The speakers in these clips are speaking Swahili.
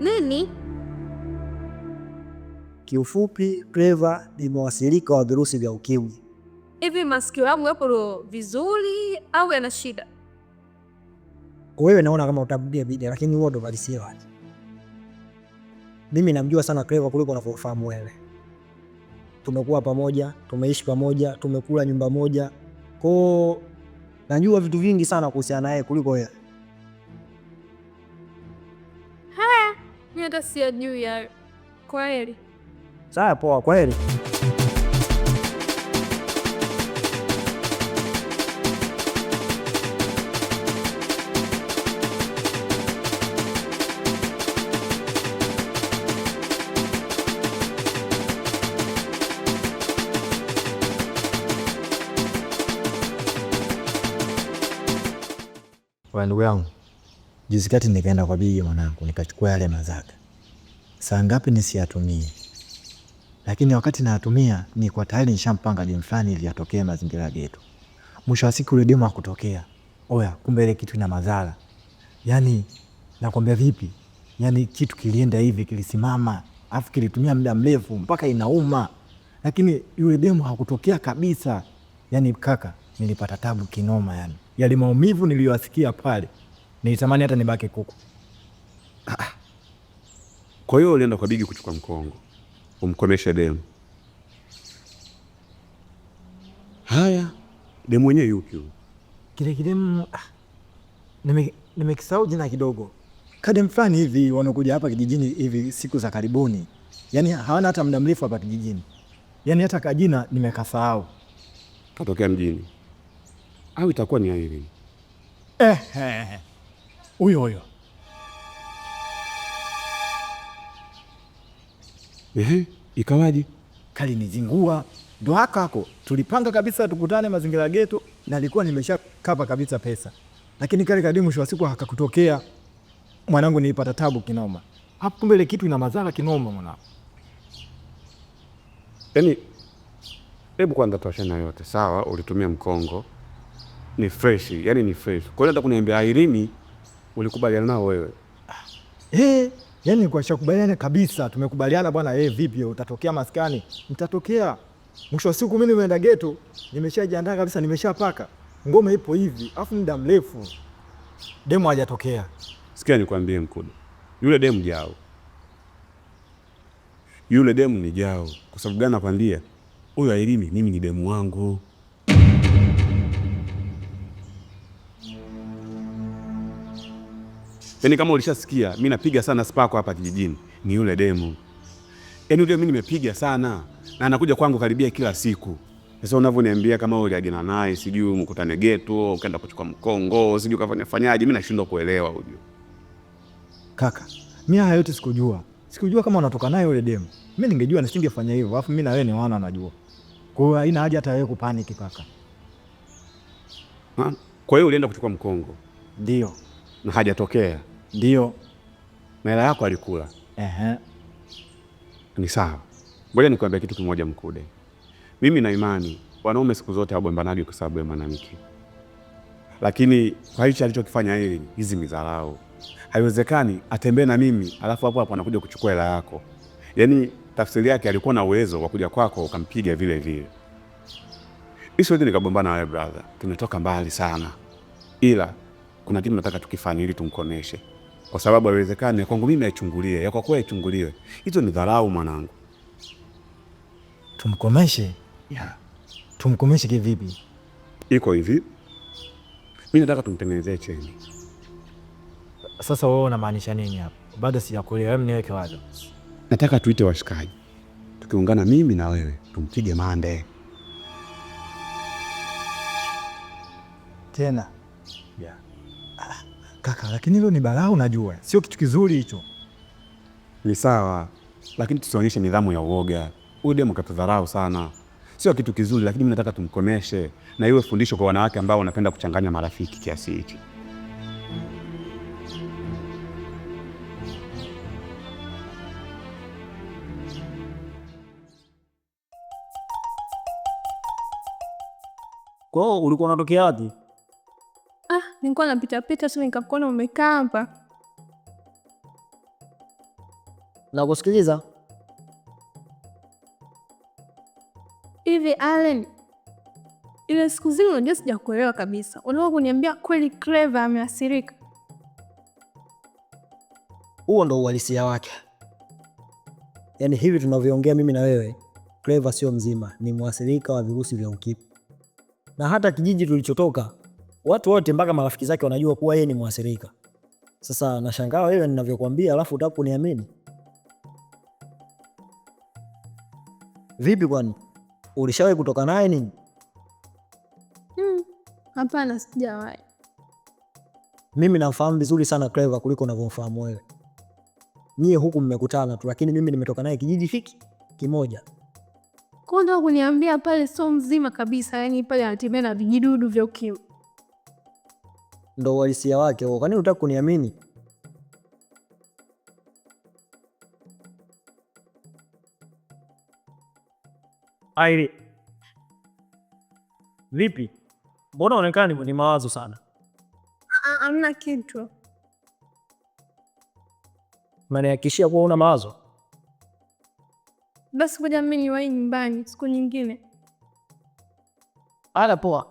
Nini? Kiufupi, Trevor ni mwasilika wa virusi vya ukimwi. Hivi masikio yangu yapo vizuri au yana shida? Wewe naona kama utabudia bidii, lakini huo ndo uhalisia wake. Mimi namjua sana Trevor kuliko unavyofahamu wewe. Tumekuwa pamoja, tumeishi pamoja, tumekula nyumba moja. Kwa najua vitu vingi sana kuhusiana naye kuliko wewe. Haya, mimi hata sijui ya. Kwaheri. Sawa, poa, kwaheri. Ndugu yangu, juzi kati nikaenda kwa bibi mwanangu nikachukua yale mazaga. Saa ngapi nisiyatumie? Lakini wakati nayatumia ni kwa tayari nishampanga demu fulani ili atokee mazingira yetu. Mwisho wa siku yule demu hakutokea. Oya, kumbe ile kitu ina madhara. Yaani nakwambia vipi? Yaani kitu kilienda hivi kilisimama, afu kilitumia muda mrefu mpaka inauma. Lakini yule demu hakutokea kabisa. Yaani kaka, nilipata tabu kinoma yani. Yale maumivu niliyosikia pale, nilitamani hata nibaki kuku. Kwa hiyo ulienda kwa bibi kuchukua mkongo, umkomeshe demu. Haya, demu mwenyewe yupi? Kile kidemu, nimekisahau jina kidogo. Kadem fulani hivi wanakuja hapa kijijini hivi siku za karibuni. Yaani hawana hata muda mrefu hapa kijijini. Yaani hata kajina nimekasahau. Katokea mjini. Au itakuwa ni Irene? Huyo. Ikawaje? Kali nizingua. Ndo hako. Tulipanga kabisa tukutane mazingira geto na alikuwa nimeshakapa kabisa pesa. Lakini kale kadimu mwisho wa siku hakakutokea. Mwanangu nilipata tabu kinoma. Hapo kumbe ile kitu ina madhara kinoma mwanangu. Yaani hebu kwanza tuachane yote. Sawa, ulitumia mkongo. Ni fresh, yani ni fresh. Kwa hiyo nataka kuniambia Irene ulikubaliana nao wewe? Yani kwa shakubaliana kabisa. Tumekubaliana bwana, vipi utatokea maskani? Nitatokea. Mwisho wa siku mimi nimeenda geto, nimeshajiandaa kabisa, nimeshapaka. Ngome ipo hivi, afu muda mrefu. Demu hajatokea. Sikia nikwambie Mkude. Yule demu jao. Yule demu ni jao. Kwa sababu gani nakwambia? Huyo Irene mimi ni demu wangu. Yaani kama ulishasikia, mimi napiga sana spako hapa kijijini, ni yule demu. Yaani yule mimi nimepiga sana na anakuja kwangu karibia kila siku. Sasa unavyoniambia kama wewe uliagana naye, sijui mkutane geto, ukaenda kuchukua mkongo, sijui kafanyaje, mimi nashindwa kuelewa ujue. Kaka, mimi haya yote sikujua. Sikujua kama unatoka naye yule demu. Mimi ningejua nisingefanya hivyo. Alafu mimi na wewe ni wana najua. Kwa hiyo haina haja hata wewe kupaniki kaka. Kwa hiyo ulienda kuchukua mkongo? Ndio. Na hajatokea? Ndio. Na hela yako alikula? Ni sawa. Ngoja nikwambie kitu kimoja Mkude. Mimi na imani wanaume siku zote hawabombanagi kwa sababu ya mwanamke. Lakini kwa hicho alichokifanya yeye, hizi mizarau. Haiwezekani atembee na mimi alafu hapo anakuja kuchukua hela yako. Yaani tafsiri yake alikuwa na uwezo wa kuja kwako ukampiga vile vile. Hizo ndio nikabombana na wewe brother. Tumetoka mbali sana. Ila kuna kitu nataka tukifanye ili tumkoneshe. Kwa sababu haiwezekani kwangu mimi aichungulie, yako kwa aichunguliwe. Hizo ni dharau mwanangu. Tumkomeshe? Yeah. Tumkomeshe kivipi? Iko hivi. Mimi nataka tumtengenezee cheni. Sasa wewe unamaanisha nini hapa? Bado sijakuelewa, hebu niweke wazi. Nataka tuite washikaji. Tukiungana mimi na wewe, tumpige mande. Tena. Yeah. Kaka, lakini hilo ni balaa unajua. Sio kitu kizuri hicho. Ni sawa, lakini tusionyeshe nidhamu ya uoga. Huyu demu katudharau sana. Sio kitu kizuri, lakini mimi nataka tumkomeshe na iwe fundisho kwa wanawake ambao wanapenda kuchanganya marafiki kiasi hichi. Kwa hiyo ulikuwa unatokea wapi? Nilikuwa napita pita sasa nikakuona umekaa hapa. Nakusikiliza. Hivi Allen, ile siku zile unajua sijakuelewa kabisa. Unataka kuniambia kweli Clever ameathirika? Huo ndo uhalisia wake. Yaani hivi tunavyoongea mimi na wewe, Clever sio mzima, ni mwathirika wa virusi vya ukimwi. Na hata kijiji tulichotoka, watu wote mpaka marafiki zake wanajua kuwa yeye ni mwathirika. Sasa nashangaa wewe ninavyokuambia alafu utaka kuniamini. Vipi kwani? Ulishawahi kutoka naye nini? Hapana, sijawahi. Mimi namfahamu vizuri sana Clever kuliko unavyomfahamu wewe. Nyie huku mmekutana tu, lakini mimi nimetoka naye kijiji hiki kimoja. Kwa nini kuniambia pale sio mzima kabisa, yani pale anatembea na vijidudu vya ukimwi? Ndo uhalisia wake huo. Kwa nini unataka kuniamini? Aili. Vipi? Mbona unaonekana ni mawazo sana? Hamna kitu. Unanihakikishia kuwa una mawazo? Basi ngoja mimi niwahi nyumbani siku nyingine. Ala, poa.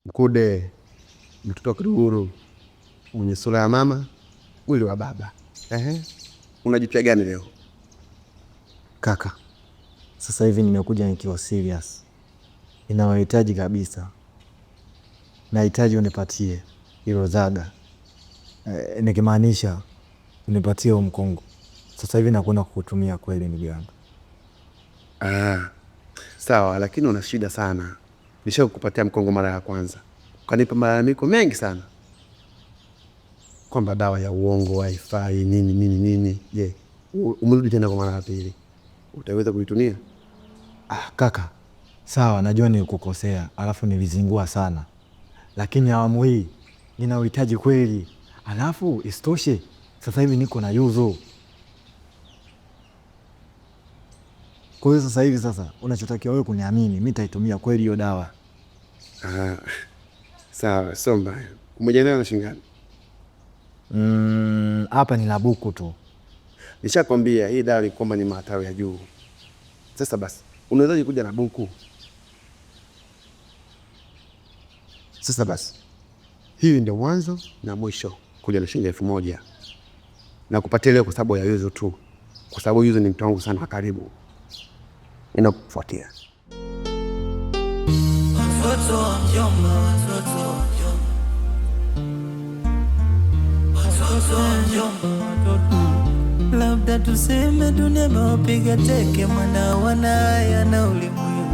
Mkude, mtoto wa Kiruguru, mwenye sura ya mama, mwili wa baba. Una jipya gani leo? Kaka, sasa hivi nimekuja nikiwa serious. Ninawahitaji kabisa. Nahitaji unipatie hilo zaga. Nikimaanisha unipatie huo mkongo. Sasa hivi nakwenda kukutumia kweli ndugu yangu. Sawa, lakini una shida sana. Nishakupatia mkongo mara ya kwanza. Ukanipa malalamiko mengi sana. Kwamba dawa ya uongo, haifai, nini. Je, umerudi tena kwa mara ya pili. Utaweza kuitumia? Kaka, sawa, najua nilikukosea, alafu nilizingua sana. Lakini awamu hii nina uhitaji kweli. Alafu isitoshe sasa hivi niko na yuzo. Kwa hiyo sasa hivi unachotakiwa wewe kuniamini, mimi nitaitumia kweli hiyo dawa. Sawa, sio mbaya. Umejaliwa na shilingi ngapi? Hapa ni labuku tu. Nishakwambia hii dawa ni kwamba ni matawi ya juu. Sasa basi, unawezaje kuja na buku? Sasa basi, hii ndio mwanzo na mwisho. Kuja na shilingi 1000. Na kupatia leo kwa sababu ya yuzo tu. Kwa sababu yuzo ni mtu wangu sana karibu. Inakufuatia. Labda tuseme dunia imewapiga teke, mwana wanaya na ulimwengu.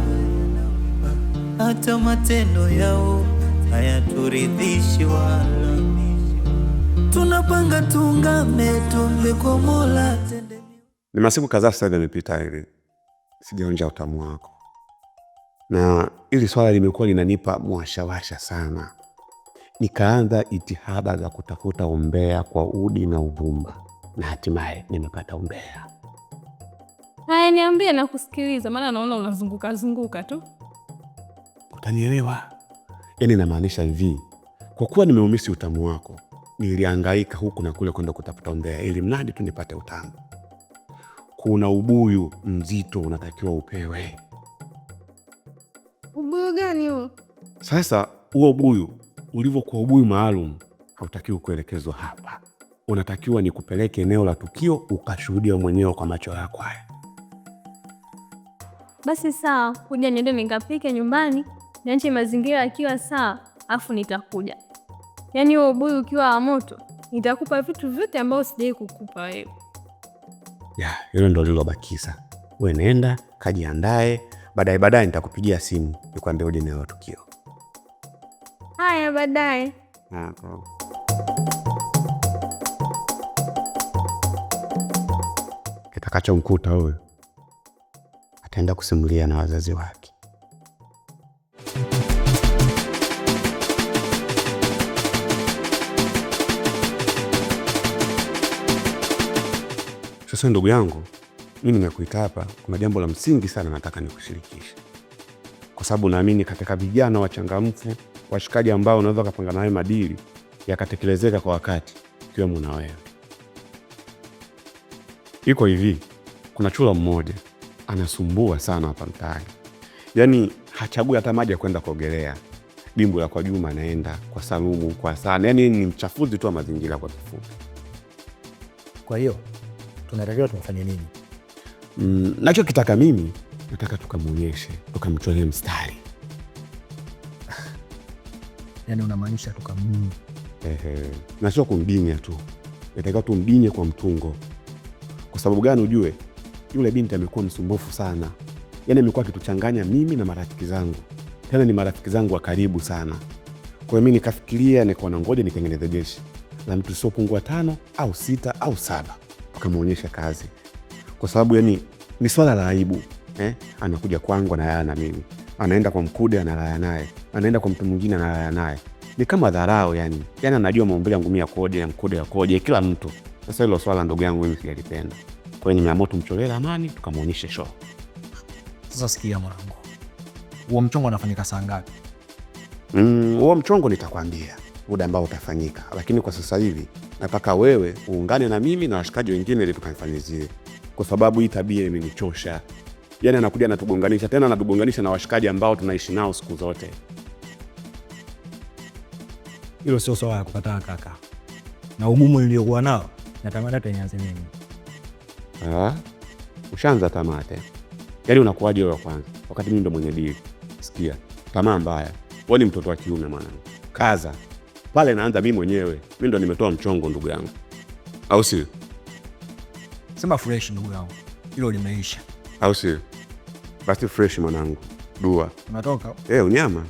Hata matendo yao hayaturidhishi wala. Tunapanga tungame tumbe kwa Mola tende. Ni masiku kadhaa sasa yamepita hivi. Sijaonja utamu wako. Na ili swala limekuwa linanipa mwashawasha sana. Nikaanza jitihada za kutafuta umbea kwa udi na uvumba. Na hatimaye nimepata umbea. Haya, niambie na kusikiliza, maana naona unazunguka tu. Utanielewa. Yaani namaanisha hivi. Kwa kuwa nimeumisi utamu wako, nilihangaika huku na kule kwenda kutafuta umbea ili mradi tu nipate utamu. Kuna ubuyu mzito unatakiwa upewe. Ubuyu gani huo? Sasa huo ubuyu ulivyokuwa ubuyu maalum hautakiwi kuelekezwa hapa. Unatakiwa ni kupeleke eneo la tukio ukashuhudia mwenyewe kwa macho yako haya. Basi sawa, kuja niende nikapike nyumbani, niache mazingira yakiwa sawa, afu nitakuja. Yaani huo ubuyu ukiwa wa moto, nitakupa vitu vyote ambavyo sijai kukupa wewe. Hilo ndo lilobakiza. Wewe nenda, kajiandae, baadaye nitakupigia simu nikwambie uje eneo la tukio. Haya, baadaye. Sawa. Atakachomkuta huyo ataenda kusimulia na wazazi wake. Sasa ndugu yangu, mimi nimekuita hapa, kuna jambo la msingi sana nataka nikushirikishe, kwa sababu naamini katika vijana wachangamfu, washikaji ambao unaweza kupanga nawe madili yakatekelezeka kwa wakati, ikiwemo na wewe. Iko hivi, kuna chula mmoja anasumbua sana hapa mtaani. Yaani hachagui hata maji ya kwenda kuogelea. Dimbu la kwa Juma anaenda, kwa Salumu, kwa Sana. Yaani ni mchafuzi tu wa mazingira kwa kifupi. Kwa hiyo tunatakiwa tumfanye nini? Nachokitaka mimi, nataka tukamuonyeshe, tukamcholee mstari. Yaani unamaanisha tukamdini? Na sio kumdinya tu. Nataka tumdinye kwa mtungo. Kwa sababu gani ujue? Yule binti amekuwa msumbufu sana. Yaani amekuwa akituchanganya mimi na marafiki zangu. Tena ni marafiki zangu wa karibu sana. Kwa hiyo mimi nikafikiria nikaona ngoja nitengeneze jeshi la mtu sio 5 au 6 au 7. Tukamuonyesha kazi. Kwa sababu yani ni swala la aibu. Anakuja kwangu na yeye na mimi. Anaenda kwa Mkude analala naye. Anaenda kwa mtu mwingine analala naye. Ni kama dharau yani. Yaani anajua maumbile yangu mimi yakoje, ya Mkude yakoje, kila mtu. Sasa hilo swala ndugu yangu mimi sijalipenda. Kwa hiyo nimeamua tumcholee amani, tukamuonyeshe show. Sasa sikia mwanangu. Huo mchongo unafanyika saa ngapi? Huo mchongo nitakwambia muda ambao utafanyika. Lakini kwa sasa hivi nataka wewe uungane na mimi na washikaji wengine ili tukamfanyizie. Kwa sababu hii tabia imenichosha. Yaani anakuja anatugonganisha, tena anatugonganisha na washikaji ambao tunaishi nao siku zote. Hilo sio swala la kukataa kaka. Na ugumu niliokuwa nao natamani hata nianze mimi. Ushaanza tamate. Yaani unakuaje wewe kwanza wakati mimi ndo mwenye dili? Sikia, tamaa mbaya. Wewe ni mtoto wa kiume mwanangu. Kaza. Pale naanza mimi mwenyewe. Mimi ndo nimetoa mchongo ndugu yangu. Au si? Sema fresh ndugu yangu. Hilo limeisha. Au si? Basi fresh mwanangu. Dua. Unatoka? Unyama.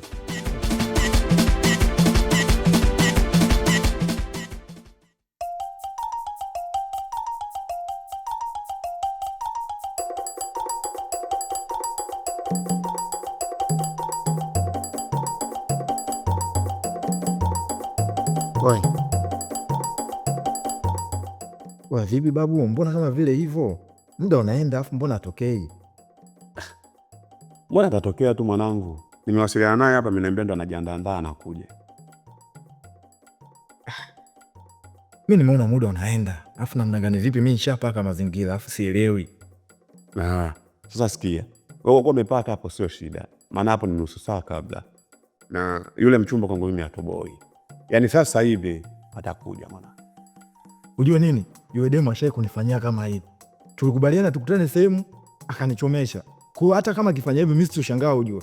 Wa vipi babu, mbona kama vile hivyo? Muda unaenda afu mbona atokei? Mbona atatokea tu mwanangu. Nimewasiliana naye hapa, ameniambia ndo anajiandaa anakuja. Mimi nimeona muda unaenda. Afu namna gani vipi mimi nishapaka mazingira afu sielewi. Sasa sikia. Wewe uko umepaka hapo sio shida. Maana hapo ni nusu saa kabla. Na yule mchumba kwangu mimi atoboi. Yaani sasa hivi atakuja mwana. Unajua nini? Yule demu ashaye kunifanyia kama hivi. Tulikubaliana tukutane sehemu akanichomesha. Kwa hata kama akifanya hivi mimi sitashangaa ujue.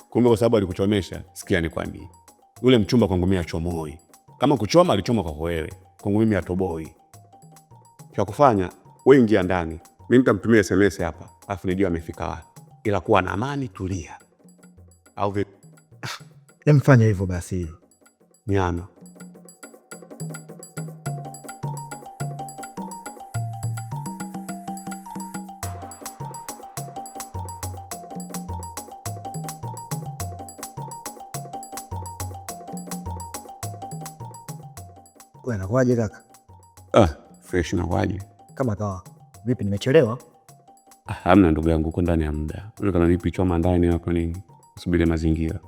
Kumbe kwa sababu alikuchomesha, sikia nikwambie. Yule mchumba kwangu mimi achomoi. Kama kuchoma alichoma kwa wewe. Kwangu mimi atoboi. Cha kufanya, wewe ingia ndani. Mimi nitamtumia SMS hapa. Alafu nijue amefika wapi. Ila kuwa na amani, tulia. Au vipi? Mfanya hivyo basi. Niano. Wewe unakuaje kaka? Fresh unakuaje? Kama kawa. Vipi nimechelewa? Hamna ndugu yangu, uko ndani ya muda. Wewe kana nipi choma ndani hapo nini? Subiri mazingira.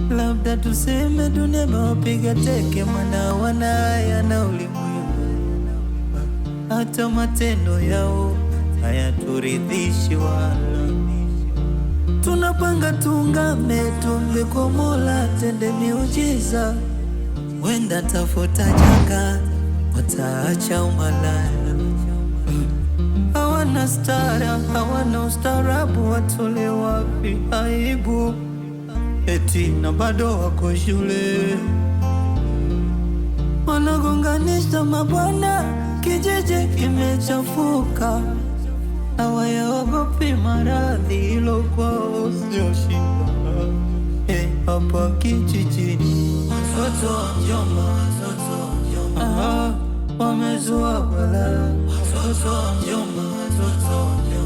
Labda tuseme dunia imewapiga teke, mwana wanaya na ulimwengu. Hata matendo yao hayaturidhishi wala. Tunapanga tungame, tuombe kwa Mola tende miujiza. Wenda tafuta janga, wataacha umalaya. Hawana stara, hawana ustarabu, watole wapi aibu. Eti na bado wako shule. Wanagonganisha mabwana, kijiji kimechafuka. hawayaogopi maradhi, ilo kwao sio shida. Hapa kijijini watoto wa mjomba, wamezua balaa, watoto wa mjomba,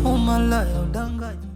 umalaya, udanganyi.